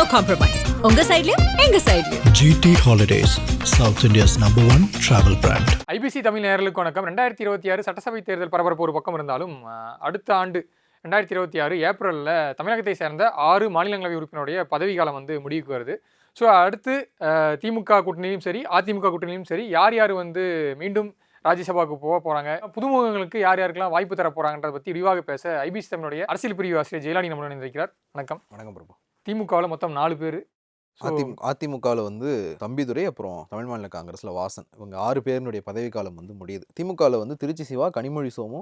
no compromise. உங்க சைடுலயும் எங்க சைடுலயும். GT Holidays, South India's #1 travel brand. IBC Tamil நேயர்களுக்கு வணக்கம். 2026 சட்டசபை தேர்தல் பரபரப்பு ஒரு பக்கம் இருந்தாலும் அடுத்த ஆண்டு 2026 ஏப்ரலில் தமிழகத்தை சேர்ந்த 6 மாநிலங்களவை உறுப்பினருடைய பதவிக்காலம் வந்து முடிவுக்கு வருது. ஸோ அடுத்து திமுக கூட்டணியிலும் சரி அதிமுக கூட்டணியிலும் சரி யார் யார் வந்து மீண்டும் ராஜ்யசபாவுக்கு போக போகிறாங்க, புதுமுகங்களுக்கு யார் யாருக்கெல்லாம் வாய்ப்பு தர போகிறாங்கன்றதை பற்றி விரிவாக பேச ஐபிசி தமிழுடைய அரசியல் பிரிவு ஆசிரியர் ஜெயலானி நம்மளுடன் இணைந்திருக்கிறார். வணக்கம். வணக்கம் பிரபு. திமுகவில் மொத்தம் 4 பேர். அதிமுகவில் வந்து தம்பிதுரை, அப்புறம் தமிழ் மாநில காங்கிரஸில் வாசன், இவங்க 6 பேருடைய பதவிக்காலம் வந்து முடியுது. திமுகவில் வந்து திருச்சி சிவா, கனிமொழி சோமு,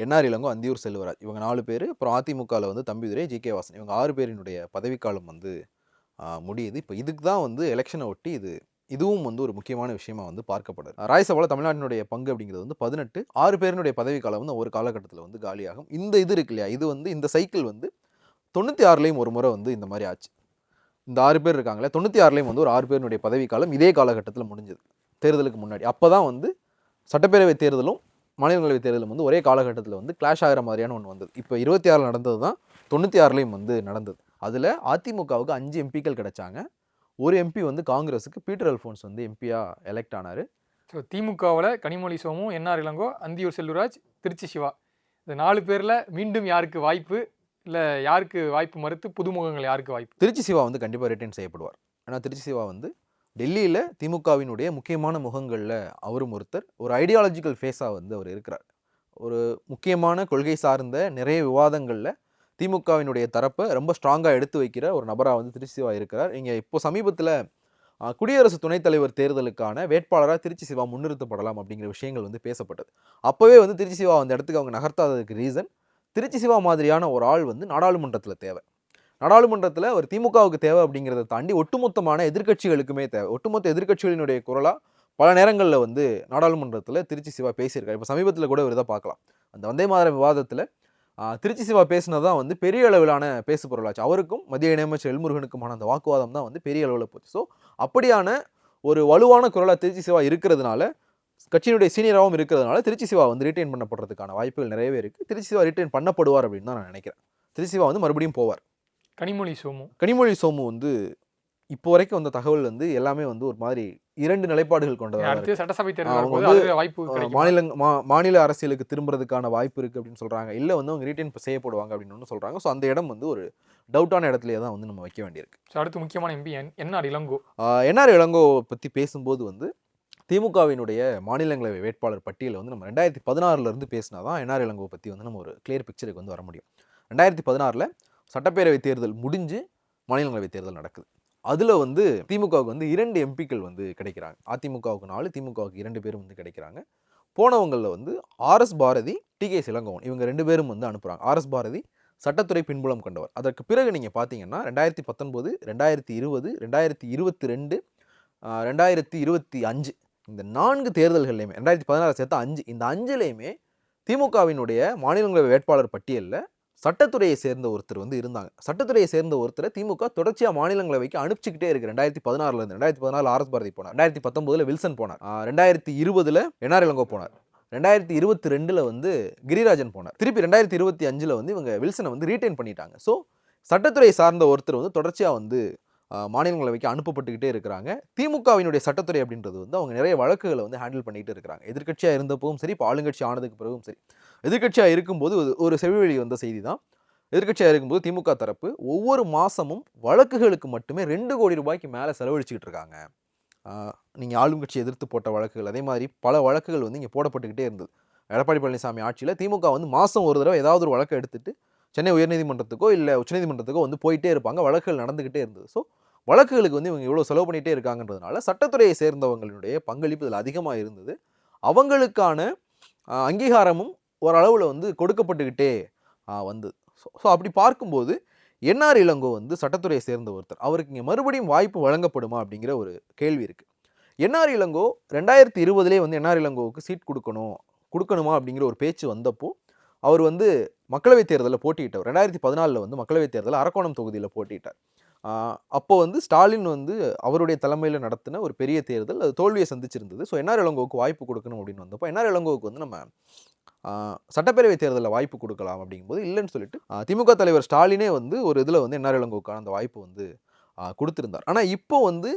என்ஆர் இளங்கோ, அந்தியூர் செல்வராஜ், இவங்க 4 பேர். அப்புறம் அதிமுகவில் வந்து தம்பிதுரை, ஜி.கே. வாசன், இவங்க 6 பேரினுடைய பதவிக்காலம் வந்து முடியுது. இப்போ இதுக்கு தான் வந்து எலெக்ஷனை ஒட்டி இதுவும் வந்து ஒரு முக்கியமான விஷயமா வந்து பார்க்கப்படுது. ராஜ்யசபாவில் தமிழ்நாட்டினுடைய பங்கு அப்படிங்கிறது வந்து 18. 6 பேரினுடைய பதவிக்காலம் வந்து ஒரு காலகட்டத்தில் வந்து காலியாகும். இது இருக்கு இல்லையா, இது வந்து இந்த சைக்கிள் வந்து 96லையும் ஒரு முறை வந்து இந்த மாதிரி ஆச்சு. இந்த 6 பேர் இருக்காங்களே, 96லையும் வந்து ஒரு 6 பேருடைய பதவிக்காலம் இதே காலகட்டத்தில் முடிஞ்சது, தேர்தலுக்கு முன்னாடி. அப்போ தான் வந்து சட்டப்பேரவை தேர்தலும் மாநிலங்களவை தேர்தலும் வந்து ஒரே காலகட்டத்தில் வந்து கிளாஷ் ஆகிற மாதிரியான ஒன்று வந்தது. இப்போ 26 நடந்தது தான் 96லையும் வந்து நடந்தது. அதில் அதிமுகவுக்கு 5 எம்பிக்கள் கிடைச்சாங்க. ஒரு எம்பி வந்து காங்கிரஸுக்கு பீட்டர் அல்ஃபோன்ஸ் வந்து எம்பியாக எலெக்ட் ஆனார். ஸோ திமுகவில் கனிமொழி சோமு, என்ஆர் இளங்கோ, அந்தியூர் செல்வராஜ், திருச்சி சிவா, இந்த 4 பேரில் மீண்டும் யாருக்கு வாய்ப்பு, இல்லை யாருக்கு வாய்ப்பு மறுத்து புதுமுகங்கள் யாருக்கு வாய்ப்பு? திருச்சி சிவா வந்து கண்டிப்பாக ரிட்டைன் செய்யப்படுவார். ஏன்னா திருச்சி சிவா வந்து டெல்லியில் திமுகவினுடைய முக்கியமான முகங்களில் அவரும் ஒருத்தர். ஒரு ஐடியாலஜிக்கல் ஃபேஸாக வந்து அவர் இருக்கிறார். ஒரு முக்கியமான கொள்கை சார்ந்த நிறைய விவாதங்களில் திமுகவினுடைய தரப்பை ரொம்ப ஸ்ட்ராங்காக எடுத்து வைக்கிற ஒரு நபராக வந்து திருச்சி சிவா இருக்கிறார். இங்கே இப்போ சமீபத்தில் குடியரசு துணைத் தலைவர் தேர்தலுக்கான வேட்பாளராக திருச்சி சிவா முன்னிறுத்தப்படலாம் அப்படிங்கிற விஷயங்கள் வந்து பேசப்பட்டது. அப்போவே வந்து திருச்சி சிவா அந்த இடத்துக்கு அவங்க நகர்த்தாததுக்கு ரீசன், திருச்சி சிவா மாதிரியான ஒரு ஆள் வந்து நாடாளுமன்றத்தில் தேவை. நாடாளுமன்றத்தில் ஒரு திமுகவுக்கு தேவை அப்படிங்கிறத தாண்டி ஒட்டுமொத்தமான எதிர்க்கட்சிகளுக்குமே தேவை. ஒட்டுமொத்த எதிர்க்கட்சிகளினுடைய குரலாக பல நேரங்களில் வந்து நாடாளுமன்றத்தில் திருச்சி சிவா பேசியிருக்காரு. இப்போ சமீபத்தில் கூட ஒரு இதை பார்க்கலாம். அந்த வந்தே மாதர விவாதத்தில் திருச்சி சிவா பேசினது தான் வந்து பெரிய அளவிலான பேசு பொருளாச்சு. அவருக்கும் மத்திய இணையமைச்சர் எல்முருகனுக்குமான அந்த வாக்குவாதம் தான் வந்து பெரிய அளவில் போச்சு. ஸோ அப்படியான ஒரு வலுவான குரலாக திருச்சி சிவா இருக்கிறதுனால, கட்சியினுடைய சீனியராகவும் இருக்கிறதுனால திருச்சி சிவா வந்து ரிட்டைன் பண்ணப்படுறதுக்கான வாய்ப்புகள் நிறையவே இருக்குது. திருச்சி சிவா ரிட்டைன் பண்ணப்படுவார் அப்படின்னு தான் நான் நினைக்கிறேன். திருச்சி சிவா வந்து மறுபடியும் போவார். கனிமொழி சோமு வந்து இப்போ வரைக்கும் வந்த தகவல் வந்து எல்லாமே வந்து ஒரு மாதிரி 2 நிலைப்பாடுகள் கொண்டதாக. சட்டசபை மாநில அரசியலுக்கு திரும்புறதுக்கான வாய்ப்பு இருக்குது அப்படின்னு சொல்கிறாங்க. இல்லை வந்து அவங்க ரீட்டைன் செய்யப்படுவாங்க அப்படின்னு ஒன்று சொல்கிறாங்க. ஸோ அந்த இடம் வந்து ஒரு டவுட்டான இடத்துலேயே தான் வந்து நம்ம வைக்க வேண்டியிருக்கு. அடுத்து முக்கியமான MP NR Elango. NR Elango பற்றி பேசும்போது வந்து திமுகவினுடைய மாநிலங்களவை வேட்பாளர் பட்டியலை வந்து நம்ம 2016 பேசினா தான் என்ஆர் இளங்கோ பற்றி வந்து நம்ம ஒரு கிளியர் பிக்சருக்கு வந்து வர முடியும். 2016 சட்டப்பேரவை தேர்தல் முடிஞ்சு மாநிலங்களவை தேர்தல் நடக்குது. அதில் வந்து திமுகவுக்கு வந்து 2 எம்பிக்கள் வந்து கிடைக்கிறாங்க. அதிமுகவுக்கு 4, திமுகவுக்கு 2 பேரும் வந்து கிடைக்கிறாங்க. போனவங்களில் வந்து ஆர்எஸ் பாரதி, டி.கே. இளங்கோவன், இவங்க 2 பேரும் வந்து அனுப்புகிறாங்க. ஆர்எஸ் பாரதி சட்டத்துறை பின்புலம் கொண்டவர். அதற்கு பிறகு நீங்கள் பார்த்தீங்கன்னா 2019, 2020, 2022, 2025 இந்த 4 தேர்தல்கள்லையுமே 2016 சேர்த்தா 5, இந்த 5லையுமே திமுகவினுடைய மாநிலங்களவை வேட்பாளர் பட்டியலில் சட்டத்துறையை சேர்ந்த ஒருத்தர் வந்து இருந்தாங்க. சட்டத்துறையை சேர்ந்த ஒருத்தரை திமுக தொடர்ச்சியாக மாநிலங்களவைக்கு அனுப்பிச்சிக்கிட்டே இருக்கு. 2016 2014 ஆர்எஸ் பாரதி போனார், 2019 வில்சன் போனார், 2020 என்ஆர் இளங்கோ போனார், 2022 வந்து கிரிராஜன் போனார், திருப்பி 2025 வந்து இவங்க வில்சனை வந்து ரீட்டைன் பண்ணிட்டாங்க. ஸோ சட்டத்துறையை சார்ந்த ஒருத்தர் வந்து தொடர்ச்சியாக வந்து மாநிலங்களவைக்கு அனுப்பப்பட்டுக்கிட்டே இருக்கிறாங்க. திமுகவினுடைய சட்டத்துறை அப்படின்றது வந்து அவங்க நிறைய வழக்குகளை வந்து ஹேண்டில் பண்ணிகிட்டு இருக்கிறாங்க. எதிர்க்கட்சியாக இருந்தப்பவும் சரி, இப்போ ஆளுங்கட்சி ஆனதுக்கு பிறகும் சரி. எதிர்க்கட்சியாக இருக்கும்போது ஒரு செவிவெளி வந்த செய்தி தான், எதிர்க்கட்சியாக இருக்கும்போது திமுக தரப்பு ஒவ்வொரு மாதமும் வழக்குகளுக்கு மட்டுமே 2 கோடி ரூபாய்க்கு மேலே செலவழிச்சிக்கிட்டு இருக்காங்க. நீங்கள் ஆளுங்கட்சி எதிர்த்து போட்ட வழக்குகள், அதே மாதிரி பல வழக்குகள் வந்து இங்கே போடப்பட்டுக்கிட்டே இருந்தது. எடப்பாடி பழனிசாமி ஆட்சியில் திமுக வந்து மாதம் ஒரு தடவை ஏதாவது ஒரு வழக்கை எடுத்துகிட்டு சென்னை உயர்நீதிமன்றத்துக்கோ இல்லை உச்சநீதிமன்றத்துக்கோ வந்து போயிட்டே இருப்பாங்க. வழக்குகள் நடந்துக்கிட்டே இருந்தது. ஸோ வழக்குகளுக்கு வந்து இவங்க இவ்வளோ செலவு பண்ணிகிட்டே இருக்காங்கன்றதுனால சட்டத்துறையை சேர்ந்தவங்களுடைய பங்களிப்பு இதில் அதிகமாக இருந்தது. அவங்களுக்கான அங்கீகாரமும் ஓரளவில் வந்து கொடுக்கப்பட்டுக்கிட்டே வந்தது. ஸோ அப்படி பார்க்கும்போது என்ஆர் இளங்கோ வந்து சட்டத்துறையை சேர்ந்த ஒருத்தர். அவருக்கு இங்கே மறுபடியும் வாய்ப்பு வழங்கப்படுமா அப்படிங்கிற ஒரு கேள்வி இருக்குது. என்ஆர் இளங்கோ 2020 வந்து என்ஆர் இளங்கோவுக்கு சீட் கொடுக்கணுமா அப்படிங்கிற ஒரு பேச்சு வந்தப்போ அவர் வந்து மக்களவைத் தேர்தலில் போட்டியிட்டார். 2014 வந்து மக்களவைத் தேர்தலில் அரக்கோணம் தொகுதியில் போட்டியிட்டார். அப்போ வந்து ஸ்டாலின் வந்து அவருடைய தலைமையில் நடத்தின ஒரு பெரிய தேர்தல் அது தோல்வியை சந்திச்சிருந்தது. ஸோ என்ஆர் இளங்கோவுக்கு வாய்ப்பு கொடுக்கணும் அப்படின்னு வந்தப்போ என்ஆர் இளங்கோவுக்கு வந்து நம்ம சட்டப்பேரவை தேர்தலில் வாய்ப்பு கொடுக்கலாம் அப்படிங்கும்போது இல்லைன்னு சொல்லிட்டு திமுக தலைவர் ஸ்டாலினே வந்து ஒரு இதில் வந்து என்ஆர் இளங்கோவுக்கான அந்த வாய்ப்பு வந்து கொடுத்திருந்தார். ஆனா இப்போ வந்து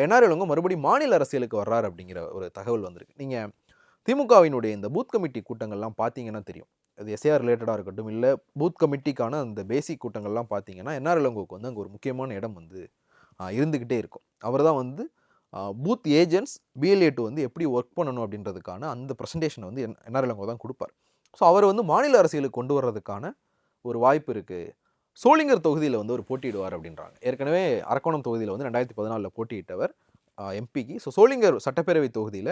என்ஆர் இளங்கோ மறுபடியும் மாநில அரசியலுக்கு வர்றாரு அப்படிங்கிற ஒரு தகவல் வந்திருக்கு. நீங்க திமுகவினுடைய இந்த பூத் கமிட்டி கூட்டங்கள்லாம் பார்த்தீங்கன்னா தெரியும். அது எஸ்ஏஆர் ரிலேட்டடா இருக்கட்டும், இல்ல பூத் கமிட்டிக்கான அந்த பேசிக் கூட்டங்கள்லாம் பார்த்தீங்கன்னா, என்ஆர் இளங்கோவுக்கு வந்து அங்க ஒரு முக்கியமான இடம் வந்து இருந்துகிட்டே இருக்கும். அவர்தான் வந்து பூத் ஏஜென்ட்ஸ் BLA2 வந்து எப்படி ஒர்க் பண்ணணும் அப்படின்றதுக்கான அந்த பிரசன்டேஷனை வந்து என்ஆர் இளங்கோ தான் கொடுப்பார். ஸோ அவர் வந்து மாநில அரசியலுக்கு கொண்டு வர்றதுக்கான ஒரு வாய்ப்பு இருக்கு. சோளிங்கர் தொகுதியில் வந்து ஒரு போட்டியிடுவார் அப்படின்றாங்க. ஏற்கனவே அரக்கோணம் தொகுதியில் வந்து 2014 போட்டியிட்டவர் எம்பிக்கு. ஸோ சோளிங்கர் சட்டப்பேரவை தொகுதியில்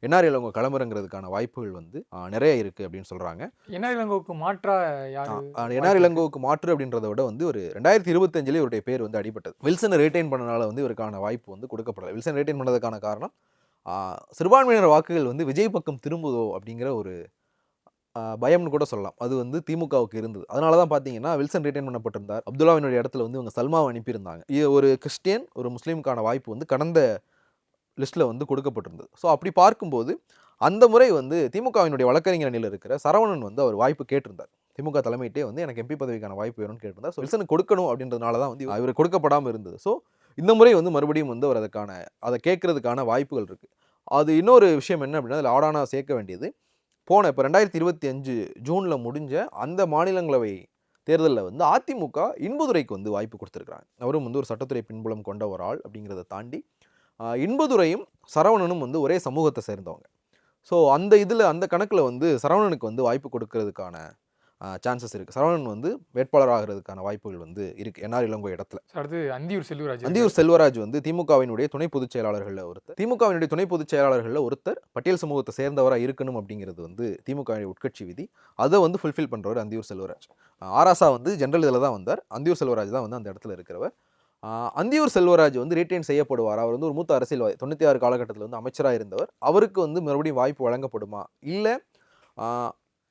என்ஆர் இளங்கோ களமிறங்கிறதுக்கான வாய்ப்புகள் வந்து நிறைய இருக்கு அப்படின்னு சொல்றாங்க. என்ஆர் இளங்கோவுக்கு மாற்றா யாரு? என்ஆர் இளங்கோவுக்கு மாற்று அப்படின்றத விட வந்து ஒரு 2025 இவருடைய பேர் வந்து அடிபட்டது. வில்சனை ரிட்டைன் பண்ணனால வந்து இவருக்கான வாய்ப்பு வந்து கொடுக்கப்படலை. வில்சன் ரிட்டைன் பண்ணதுக்கான காரணம் சிறுபான்மையினர் வாக்குகள் வந்து விஜய் பக்கம் திரும்புதோ அப்படிங்கிற ஒரு பயம்னு கூட சொல்லலாம். அது வந்து திமுகவுக்கு இருந்தது. அதனால தான் பார்த்தீங்கன்னா வில்சன் ரிட்டைன் பண்ணப்பட்டிருந்தார். அப்துல்லாவினுடைய இடத்துல வந்து இவங்க சல்மாவை அனுப்பியிருந்தாங்க. ஒரு கிறிஸ்டியன் ஒரு முஸ்லீமுக்கான வாய்ப்பு வந்து கடந்த லிஸ்ட்டில் வந்து கொடுக்கப்பட்டிருந்தது. ஸோ அப்படி பார்க்கும்போது அந்த முறை வந்து திமுகவினுடைய வழக்கறிஞர் அணியில் இருக்கிற சரவணன் வந்து அவர் வாய்ப்பு கேட்டிருந்தார். திமுக தலைமையிட்டே வந்து எனக்கு MP பதவிக்கான வாய்ப்பு வேணும்னு கேட்டிருந்தார். ஸோ வில்சனுக்கு கொடுக்கணும் அப்படின்றதுனால தான் வந்து இவர் கொடுக்கப்படாமல் இருந்தது. ஸோ இந்த முறை வந்து மறுபடியும் வந்து அவர் அதை கேட்கறதுக்கான வாய்ப்புகள் இருக்குது. அது இன்னொரு விஷயம் என்ன அப்படின்னா, அதில் ஆடானா சேர்க்க வேண்டியது, இப்போ 2025 ஜூனில் முடிஞ்ச அந்த மாநிலங்களவை தேர்தலில் வந்து அதிமுக இன்பதுரைக்கு வந்து வாய்ப்பு கொடுத்துருக்காங்க. அவரும் வந்து ஒரு சட்டத்துறை பின்புலம் கொண்ட ஒரு ஆள் அப்படிங்கிறத தாண்டி இன்பதுரையும் சரவணனும் வந்து ஒரே சமூகத்தை சேர்ந்தவங்க. ஸோ அந்த கணக்கில் வந்து சரவணனுக்கு வந்து வாய்ப்பு கொடுக்கறதுக்கான சான்சஸ் இருக்குது. சரவணன் வந்து வேட்பாளர் ஆகிறதுக்கான வாய்ப்புகள் வந்து இருக்குது என்ஆர் இளங்கோ இடத்துல. அடுத்து அந்தியூர் செல்வராஜ் வந்து திமுகவினுடைய துணை பொதுச் செயலாளர்களில் ஒருத்தர். திமுகவினுடைய துணை பொதுச் செயலாளர்களில் ஒருத்தர் பட்டியல் சமூகத்தை சேர்ந்தவராக இருக்கணும் அப்படிங்கிறது வந்து திமுகவினுடைய உட்கட்சி விதி. அதை வந்து ஃபுல்ஃபில் பண்ணுறவர் அந்தியூர் செல்வராஜ். ஆராசா வந்து ஜென்ரல் இதில் தான் வந்தார். அந்தியூர் செல்வராஜ் தான் வந்து அந்த இடத்துல இருக்கிறவர். அந்தியூர் செல்வராஜ் வந்து ரீட்டைன் செய்யப்படுவார். அவர் வந்து ஒரு மூத்த அரசியல்வாதி. 96 காலகட்டத்தில் வந்து அமைச்சராக இருந்தவர். அவருக்கு வந்து மறுபடியும் வாய்ப்பு வழங்கப்படுமா, இல்லை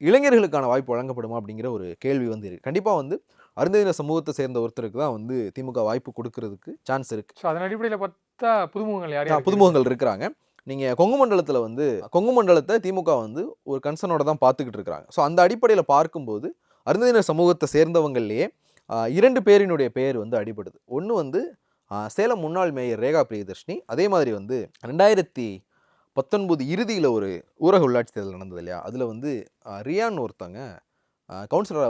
இளைஞர்களுக்கான வாய்ப்பு வழங்கப்படுமா அப்படிங்கிற ஒரு கேள்வி வந்து இருக்குது. கண்டிப்பாக வந்து அருந்ததியினர் சமூகத்தை சேர்ந்த ஒருத்தருக்கு தான் வந்து திமுக வாய்ப்பு கொடுக்கறதுக்கு சான்ஸ் இருக்குது. ஸோ அதன் அடிப்படையில் பார்த்தா புதுமுகங்கள் இருக்கிறாங்க. நீங்கள் கொங்கு மண்டலத்தை திமுக வந்து ஒரு கன்சர்னோட தான் பார்த்துக்கிட்டு இருக்கிறாங்க. ஸோ அந்த அடிப்படையில் பார்க்கும்போது அருந்ததியினர் சமூகத்தை சேர்ந்தவங்களையே 2 பேரினுடைய பெயர் வந்து அடிபடுது. ஒன்று வந்து சேலம் முன்னாள் மேயர் ரேகா பிரியதர்ஷினி. அதே மாதிரி வந்து 2019 இறுதியில் ஒரு ஊரக உள்ளாட்சி தேர்தல் நடந்தது இல்லையா, அதில் வந்து ரியான் ஒருத்தங்க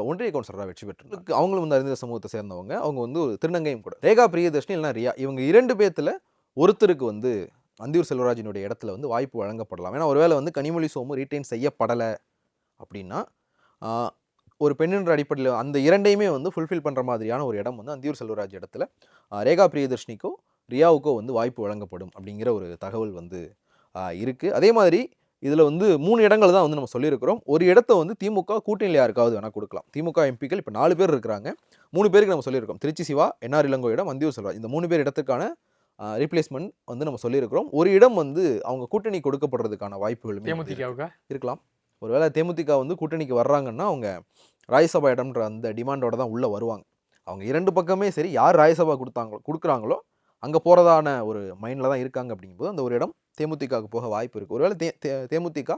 ஒன்றிய கவுன்சிலராக வெற்றி பெற்று அவங்களும் வந்து அருந்ததியினர் சமூகத்தை சேர்ந்தவங்க. அவங்க வந்து ஒரு திருநங்கையும் கூட. ரேகா பிரியதர்ஷினி இல்லைனா ரியா, இவங்க 2 பேர்த்தில் ஒருத்தருக்கு வந்து அந்தியூர் செல்வராஜினுடைய இடத்துல வந்து வாய்ப்பு வழங்கப்படலாம். ஏன்னா ஒருவேளை வந்து கனிமொழி சோமு ரீட்டைன் செய்யப்படலை அப்படின்னா ஒரு பெண்ணின்ற அடிப்படையில் அந்த 2ஐயுமே வந்து ஃபுல்ஃபில் பண்ணுற மாதிரியான ஒரு இடம் வந்து அந்தியூர் செல்வராஜ் இடத்துல ரேகா பிரியதர்ஷினிக்கோ ரியாவுக்கோ வந்து வாய்ப்பு வழங்கப்படும் அப்படிங்கிற ஒரு தகவல் வந்து இருக்குது. அதே மாதிரி இதில் வந்து 3 இடங்கள் தான் வந்து நம்ம சொல்லியிருக்கிறோம். ஒரு இடத்த வந்து திமுக கூட்டணியில் யாருக்காவது வேணால் கொடுக்கலாம். திமுக எம்பிக்கள் இப்போ 4 பேர் இருக்கிறாங்க. 3 பேருக்கு நம்ம சொல்லியிருக்கோம். திருச்சி சிவா, என்ஆர் இளங்கோ இடம், அந்தியூர் செல்வராஜ். இந்த 3 பேர் இடத்துக்கான ரீப்ளேஸ்மெண்ட் வந்து நம்ம சொல்லியிருக்கிறோம். ஒரு இடம் வந்து அவங்க கூட்டணி கொடுக்கப்படுறதுக்கான வாய்ப்புகளுமே இருக்கலாம். ஒருவேளை தேமுதிக வந்து கூட்டணிக்கு வர்றாங்கன்னா அவங்க ராஜ்யசபா இடம்ன்ற அந்த டிமாண்டோட தான் உள்ளே வருவாங்க. அவங்க 2 பக்கமே சரி, யார் ராஜ்யசபா கொடுக்குறாங்களோ அங்கே போகிறதான ஒரு மைண்டில் தான் இருக்காங்க. அப்படிங்கும்போது அந்த ஒரு இடம் தேமுதிகவுக்கு போக வாய்ப்பு இருக்குது. ஒருவேளை தேமுதிக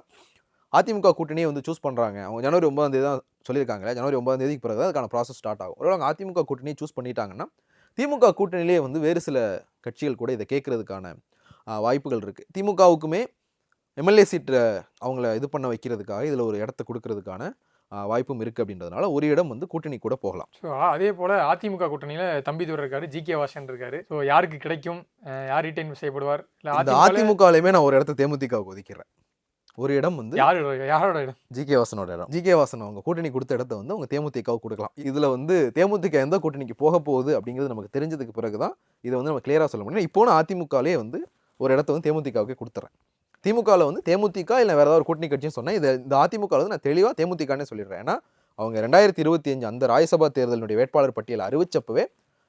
அதிமுக கூட்டணியை வந்து சூஸ் பண்ணுறாங்க. அவங்க ஜனவரி 9ஆம் தேதி தான் சொல்லியிருக்காங்க. ஜனவரி 9ஆம் தேதிக்கு பிறகு அதுக்கான ப்ராசஸ் ஸ்டார்ட் ஆகும். ஒருவேளை அவங்க அதிமுக கூட்டணியை சூஸ் பண்ணிட்டாங்கன்னா திமுக கூட்டணியிலே வந்து வேறு சில கட்சிகள் கூட இதை கேட்கறதுக்கான வாய்ப்புகள் இருக்குது. திமுகவுக்குமே எம்எல்ஏ சீட்டை அவங்கள இது பண்ண வைக்கிறதுக்காக இதில் ஒரு இடத்த கொடுக்கறதுக்கான வாய்ப்பும் இருக்குது. அப்படின்றதுனால ஒரு இடம் வந்து கூட்டணி கூட போகலாம். ஸோ அதே போல் அதிமுக கூட்டணியில் தம்பிதுரை இருக்காரு, ஜி.கே. வாசன் இருக்காரு. ஸோ யாருக்கு கிடைக்கும், யார் ரீட்டைன் செய்யப்படுவார்? இல்லை அதிமுகலையுமே நான் ஒரு இடத்த தேமுதிகவுக்கு ஒதுக்கிறேன். ஒரு இடம் வந்து யாரோட இடம்? ஜி.கே. வாசனோட இடம். ஜி.கே. வாசன் அவங்க கூட்டணி கொடுத்த இடத்த வந்து அவங்க தேமுதிகவுக்கு கொடுக்கலாம். இதில் வந்து தேமுதிக எந்த கூட்டணிக்கு போக போகுது அப்படிங்கிறது நமக்கு தெரிஞ்சதுக்கு பிறகு தான் இதை வந்து நம்ம கிளியராக சொல்ல முடியும். இப்போ அதிமுகலே வந்து ஒரு இடத்த வந்து தேமுதிகவுக்கே கொடுத்துறேன். திமுகவில் வந்து தேமுதிக இல்லை வேறு ஏதாவது ஒரு கூட்டணி கட்சின்னு சொன்னேன். இந்த அதிமுகவில் வந்து நான் தெளிவாக தேமுதிகனே சொல்லிடுறேன். ஏன்னா அவங்க 2025 அந்த ராஜ்யசபா தேர்தலுடைய வேட்பாளர் பட்டியலை அறிவிச்சப்பவே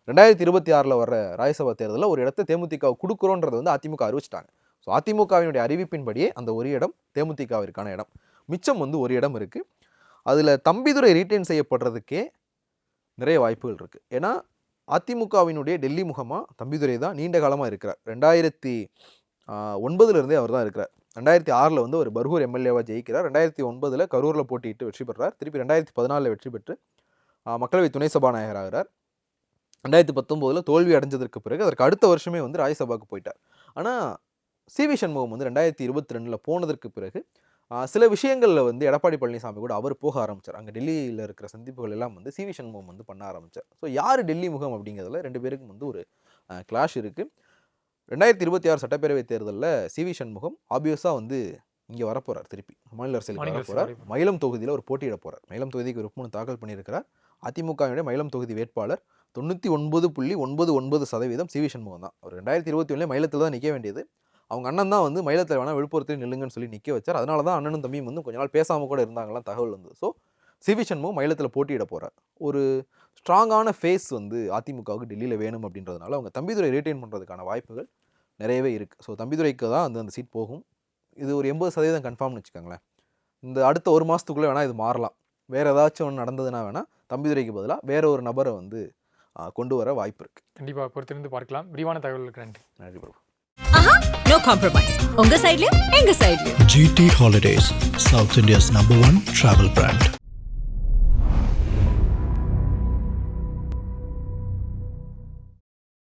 2026 வர ராஜ்யசபா தேர்தலில் ஒரு இடத்த தேமுதிகவுக்கு கொடுக்குறோன்றது வந்து அதிமுக அறிவிச்சிட்டாங்க. ஸோ அதிமுகவினுடைய அறிவிப்பின்படியே அந்த ஒரு இடம் தேமுதிகவிற்கான இடம். மிச்சம் வந்து ஒரு இடம் இருக்குது. அதில் தம்பிதுரை ரீட்டைன் செய்யப்படுறதுக்கே நிறைய வாய்ப்புகள் இருக்குது. ஏன்னா அதிமுகவினுடைய டெல்லி முகமாக தம்பிதுரை தான் நீண்ட காலமாக இருக்கிறார். 2009 அவர் தான் இருக்கிறார். 2006 வந்து ஒரு பர்கூர் எம்எல்ஏவாக ஜெயிக்கிறார். 2009 கரூரில் போட்டியிட்டு வெற்றி பெற்றார். திருப்பி 2014 வெற்றி பெற்று மக்களவை துணை சபாநாயகர் ஆகிறார். 2019 தோல்வி அடைஞ்சதற்கு பிறகு அதற்கு அடுத்த வருஷமே வந்து ராஜ்யசபாவுக்கு போயிட்டார். ஆனால் சிவி சண்முகம் வந்து 2022 போனதற்கு பிறகு சில விஷயங்களில் வந்து எடப்பாடி பழனிசாமி கூட அவர் போக ஆரம்பித்தார். அங்கே டெல்லியில் இருக்கிற சந்திப்புகள் எல்லாம் வந்து சிவி சண்முகம் வந்து பண்ண ஆரம்பித்தார். ஸோ யார் டெல்லி முகம் அப்படிங்கிறதுல 2 பேருக்கும் வந்து ஒரு கிளாஷ் இருக்குது. 2026 சட்டப்பேரவை தேர்தலில் சிவி சண்முகம் ஆப்வியஸாக வந்து இங்கே வரப்போகிறார், திருப்பி மாநில அரசியலுக்கு வரப்போகிறார். மயிலம் தொகுதியில் ஒரு போட்டியிட போகிறார். மயிலம் தொகுதிக்கு ஒரு வேட்புமனு தாக்கல் பண்ணியிருக்கிறார். அதிமுகவினுடைய மயிலம் தொகுதி வேட்பாளர் 99.99% சிவி சண்முகம் தான். அவர் 2021 மயிலத்தில் தான் நிற்க வேண்டியது. அவங்க அண்ணன் தான் வந்து மயிலத்தில் வேணால் விழுப்புரத்தில் நில்லுங்கன்னு சொல்லி நிற்க வச்சார். அதனால தான் அண்ணனும் தம்பியும் வந்து கொஞ்ச நாள் பேசாமல் கூட இருந்தாங்கலாம் தகவல் வந்து. ஸோ சிவி சண்முகம் மயிலத்தில் போட்டியிட போகிறார். ஒரு ஸ்ட்ராங்கான ஃபேஸ் வந்து அதிமுகவுக்கு டெல்லியில் வேணும் அப்படின்றதுனால அவங்க தம்பிதுரை ரீட்டைன் பண்ணுறதுக்கான வாய்ப்புகள் நிறையவே இருக்குது. ஸோ தம்பிதுரைக்கு தான் அந்த சீட் போகும். இது ஒரு 80% கன்ஃபார்ம்னு வச்சுக்கோங்களேன். இந்த அடுத்த ஒரு மாதத்துக்குள்ளே வேணால் இது மாறலாம். வேறு ஏதாச்சும் ஒன்று நடந்ததுன்னா வேணால் தம்பிதுரைக்கு பதிலாக வேற ஒரு நபரை வந்து கொண்டு வர வாய்ப்பு இருக்குது. கண்டிப்பாக பொறுத்திருந்து பார்க்கலாம். விரிவான தகவலுக்கு நன்றி. நன்றி பிரபு. No compromise. உங்க சைட்லயும் எங்க சைட்லயும். GT Holidays, South India's #1 travel brand.